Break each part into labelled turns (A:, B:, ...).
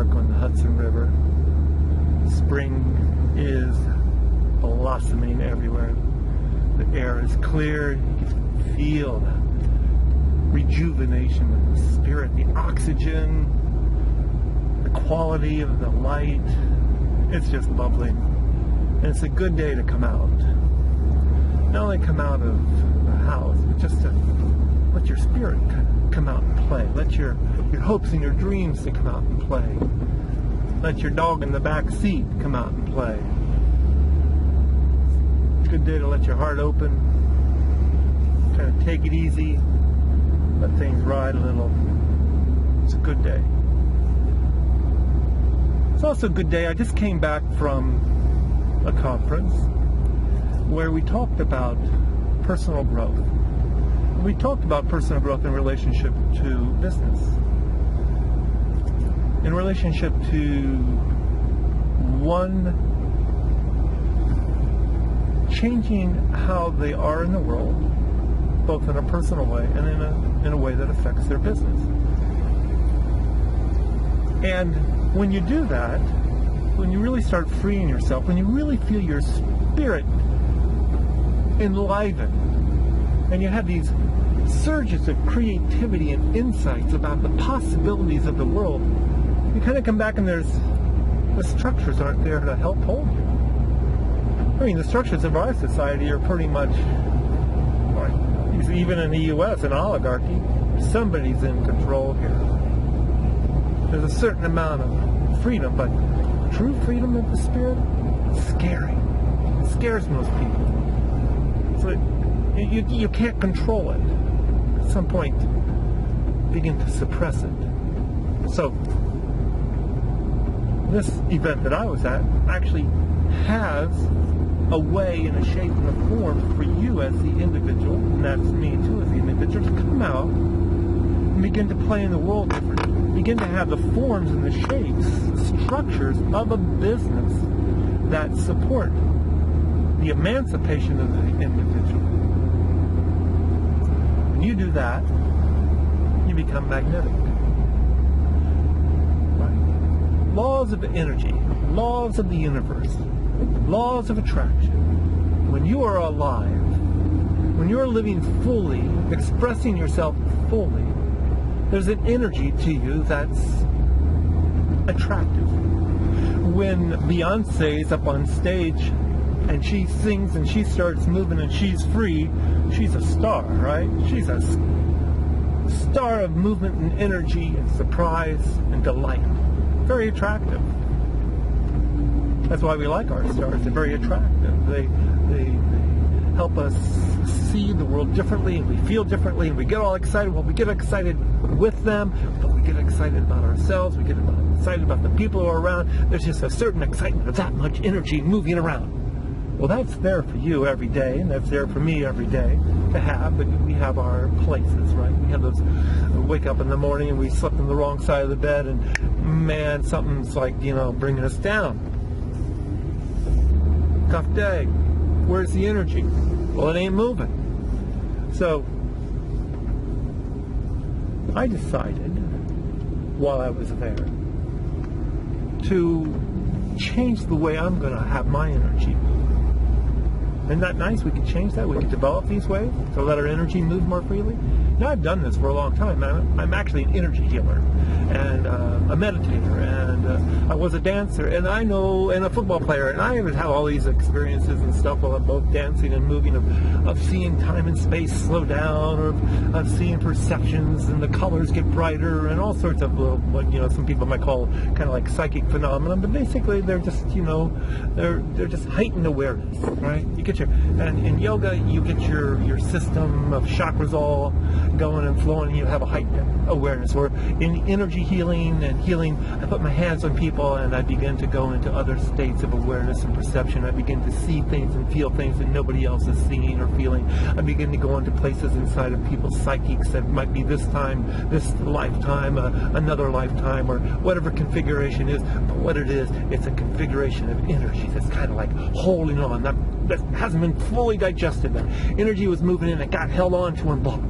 A: York on the Hudson River. Spring is blossoming everywhere. The air is clear. You can feel the rejuvenation of the spirit, the oxygen, the quality of the light. It's just bubbling. And it's a good day to come out. Not only come out of the house, but just to let your spirit come out and play. Let your hopes and your dreams to come out and play. Let your dog in the back seat come out and play. It's a good day to let your heart open. Kind of take it easy. Let things ride a little. It's a good day. It's also a good day. I just came back from a conference where we talked about personal growth. We talked about personal growth in relationship to business, in relationship to one, changing how they are in the world, both in a personal way and in a way that affects their business. And when you do that, when you really start freeing yourself, when you really feel your spirit enlivened, and you have these surges of creativity and insights about the possibilities of the world, you kind of come back and the structures aren't there to help hold you. I mean, the structures of our society are pretty much, even in the U.S., an oligarchy. Somebody's in control here. There's a certain amount of freedom, but true freedom of the spirit, scary. It scares most people. So you can't control it. At some point, begin to suppress it. So this event that I was at actually has a way and a shape and a form for you as the individual, and that's me too as the individual, to come out and begin to play in the world differently. Begin to have the forms and the shapes, the structures of a business that support the emancipation of the individual. When you do that, you become magnetic. Right? Laws of energy, laws of the universe, laws of attraction. When you are alive, when you're living fully, expressing yourself fully, there's an energy to you that's attractive. When Beyonce is up on stage and she sings and she starts moving and she's free, she's a star, right? She's a star of movement and energy and surprise and delight. Very attractive. That's why we like our stars. They're very attractive. They help us see the world differently, and we feel differently, and we get all excited. Well, we get excited with them, but we get excited about ourselves. We get excited about the people who are around. There's just a certain excitement of that much energy moving around. Well, that's there for you every day, and that's there for me every day to have, but we have our places, right? We have those, we wake up in the morning and we slept on the wrong side of the bed, and man, something's like, bringing us down. Tough day. Where's the energy? Well, it ain't moving. So I decided while I was there to change the way I'm going to have my energy. Isn't that nice? We could change that. We could develop these ways to let our energy move more freely. Now, I've done this for a long time. I'm actually an energy healer and a meditator, and I was a dancer, and and a football player, and I have all these experiences and stuff while I'm both dancing and moving of seeing time and space slow down, or of seeing perceptions and the colors get brighter, and all sorts of what some people might call kind of like psychic phenomena, but basically they're just they're just heightened awareness, right? You get and in yoga you get your system of chakras all going and flowing, and you have a heightened awareness. Or in energy healing and healing, I put my hands on people and I begin to go into other states of awareness and perception. I begin to see things and feel things that nobody else is seeing or feeling. I begin to go into places inside of people's psychics that might be this time, this lifetime, another lifetime, or whatever configuration is. But what it is, it's a configuration of energy that's kind of like holding on, that hasn't been fully digested. That energy was moving in, it got held on to and blocked.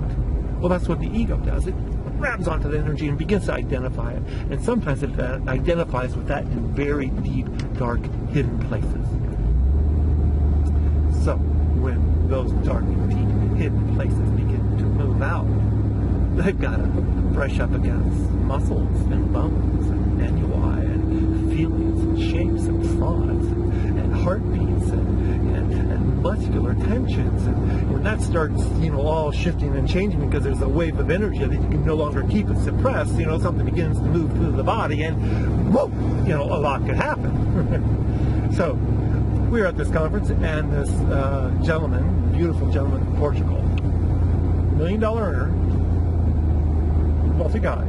A: Well, that's what the ego does. It grabs onto the energy and begins to identify it. And sometimes it identifies with that in very deep, dark, hidden places. So when those dark, deep, hidden places begin to move out, they've got to brush up against muscles and bones and annuli and feelings and shapes and thoughts and heartbeats and muscular tensions. And when that starts, all shifting and changing because there's a wave of energy that you can no longer keep it suppressed, something begins to move through the body and whoa, a lot could happen. So we were at this conference and this gentleman, beautiful gentleman from Portugal, $1 million earner, wealthy guy,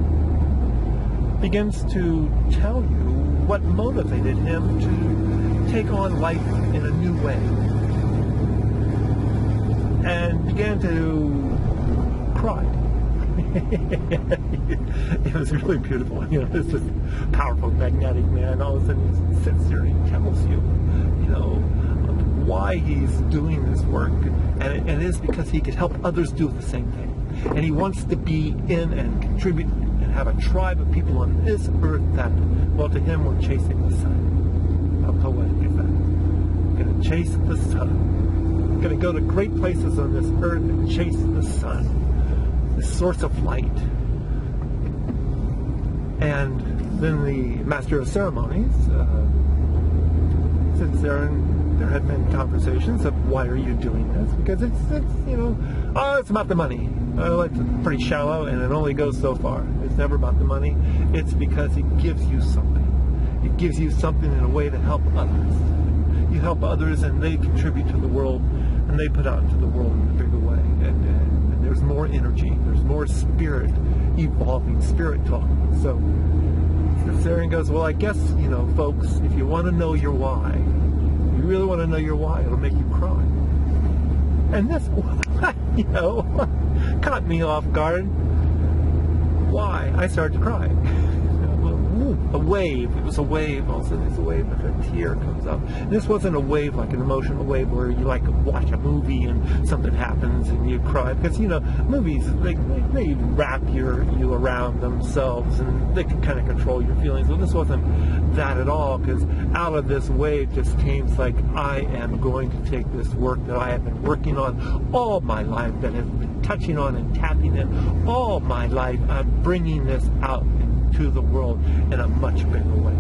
A: begins to tell you what motivated him to take on life in a new way, and began to cry. It was really beautiful. This is powerful, magnetic man. All of a sudden he sits there and he tells you, why he's doing this work, and it is because he could help others do the same thing. And he wants to be in and contribute and have a tribe of people on this earth that, well, to him, we're chasing the sun. How poetic is that? Going to chase the sun. Going to go to great places on this earth and chase the sun, the source of light. And then the master of ceremonies sits there, and there had been conversations of why are you doing this? Because it's it's about the money. It's pretty shallow, and it only goes so far. It's never about the money. It's because it gives you something. It gives you something in a way to help others. You help others, and they contribute to the world, and they put out into the world in a bigger way. And there's more energy. There's more spirit evolving, spirit talking. So sits there and goes, well, I guess, folks, if you want to know your why, you really want to know your why, it'll make you cry. And this, caught me off guard. Why? I started to cry. A wave. It was a wave. All of a sudden, there's a wave, like a tear comes up. And this wasn't a wave like an emotional wave where you watch a movie and something happens and you cry. Because movies they wrap you around themselves and they can kind of control your feelings. Well, this wasn't that at all, because out of this wave just came like, I am going to take this work that I have been working on all my life, that has been touching on and tapping in all my life. I'm bringing this out to the world in a much bigger way.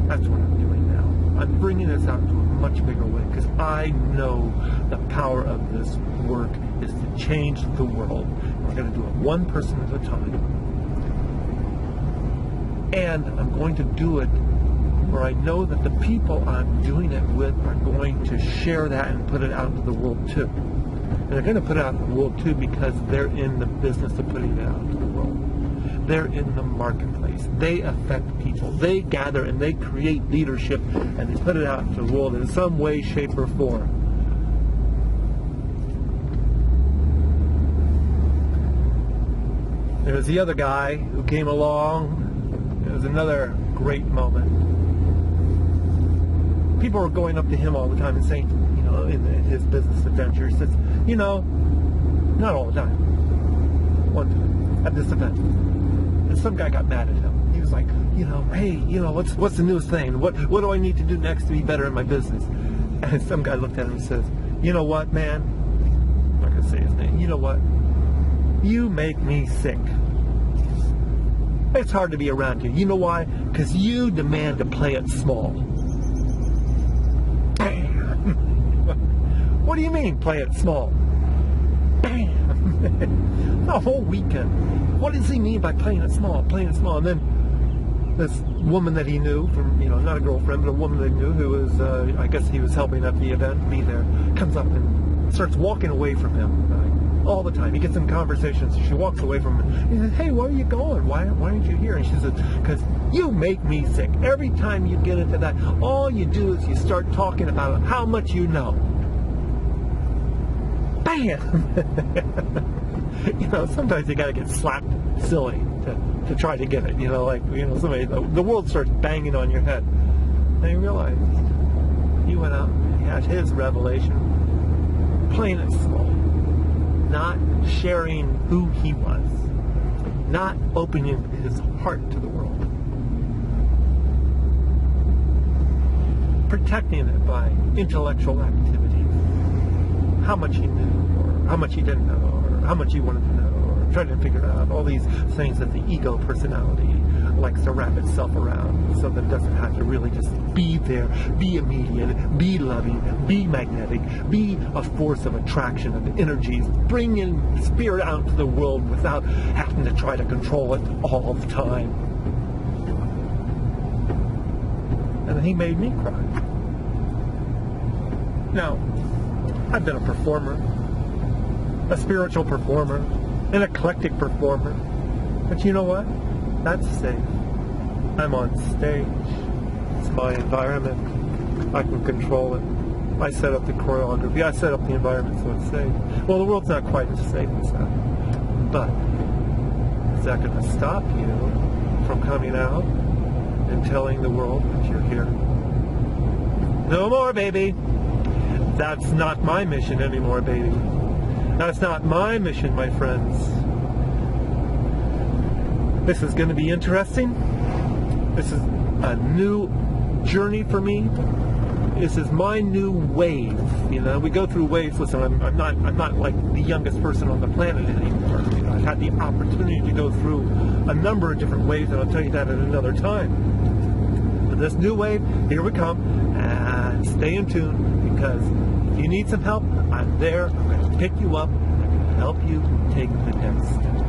A: That's what I'm doing now. I'm bringing this out to a much bigger way because I know the power of this work is to change the world. We're going to do it one person at a time. And I'm going to do it where I know that the people I'm doing it with are going to share that and put it out into the world too. And they're going to put it out into the world too because they're in the business of putting it out into the world. They're in the marketplace. They affect people. They gather and they create leadership and they put it out into the world in some way, shape, or form. There's the other guy who came along. It was another great moment. People were going up to him all the time and saying, in his business adventure, he says, not all the time. One time at this event. And some guy got mad at him. He was like, hey, what's the newest thing? What do I need to do next to be better in my business? And some guy looked at him and says, you know what, man? I'm not going to say his name. You know what? You make me sick. It's hard to be around you. You know why? Because you demand to play it small. Bam! What do you mean, play it small? Bam! The whole weekend. What does he mean by playing it small? Playing it small. And then this woman that he knew from, not a girlfriend, but a woman that he knew who was, I guess he was helping at the event, be there, comes up and starts walking away from him all the time. He gets in conversations. She walks away from him. He says, hey, where are you going? Why aren't you here? And she says, because you make me sick. Every time you get into that, all you do is you start talking about how much you know. Bam! Sometimes you got to get slapped silly to try to get it. Somebody, the world starts banging on your head. And he realized he went out and he had his revelation, playing it small, not sharing who he was, not opening his heart to the world. Protecting it by intellectual activities. How much he knew, or how much he didn't know, or how much he wanted to know, or trying to figure out all these things that the ego personality likes to wrap itself around so that it doesn't have to really just be there, be immediate, be loving, be magnetic, be a force of attraction of energies, bring in spirit out into the world without having to try to control it all the time. And then he made me cry. Now, I've been a performer, a spiritual performer, an eclectic performer. But you know what? That's safe. I'm on stage. It's my environment. I can control it. I set up the choreography. I set up the environment so it's safe. Well, the world's not quite as safe as that. But is that going to stop you from coming out and telling the world that you're here? No more, baby. That's not my mission anymore, baby. That's not my mission, my friends. This is going to be interesting. This is a new journey for me. This is my new wave. You know, we go through waves. Listen, I'm not like the youngest person on the planet anymore. You know, I've had the opportunity to go through a number of different waves, and I'll tell you that at another time. But this new wave, here we come, and stay in tune, because if you need some help, I'm there. I'm going to pick you up. I'm going to help you take the next step.